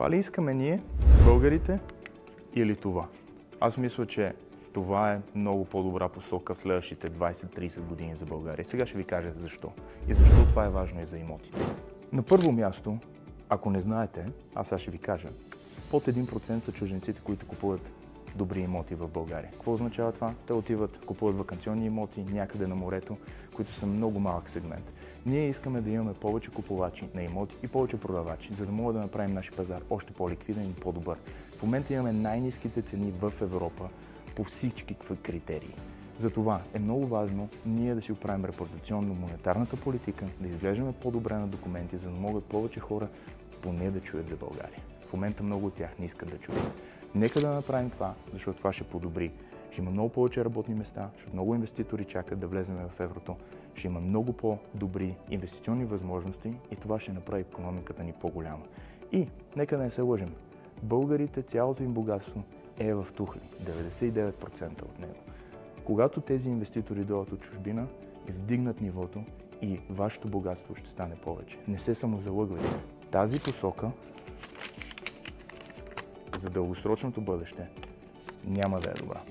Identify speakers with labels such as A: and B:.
A: Това ли искаме ние, българите, или това? Аз мисля, че това е много по-добра посока в следващите 20-30 години за България. Сега ще ви кажа защо. И защо това е важно и за имотите. На първо място, ако не знаете, аз сега ще ви кажа, под 1% са чужденците, които купуват добри имоти в България. Какво означава това? Те отиват, купуват ваканционни имоти някъде на морето, които са много малък сегмент. Ние искаме да имаме повече купувачи на имоти и повече продавачи, за да могат да направим нашия пазар още по-ликвиден и по-добър. В момента имаме най-ниските цени в Европа по всички критерии. Затова е много важно ние да си оправим репутационно-монетарната политика, да изглеждаме по-добре на документи, за да могат повече хора поне да чуят за България. В момента много от тях не искат да чуят. Нека да направим това, защото това ще подобри. Ще има много повече работни места, защото много инвеститори чакат да влезем в еврото. Ще има много по-добри инвестиционни възможности и това ще направи икономиката ни по-голяма. И нека да не се лъжим. Българите, цялото им богатство е в тухли. 99% от него. Когато тези инвеститори дойдат от чужбина и вдигнат нивото и вашето богатство ще стане повече. Не се самозалъгвайте. Тази посока за дългосрочното бъдеще няма да е добра.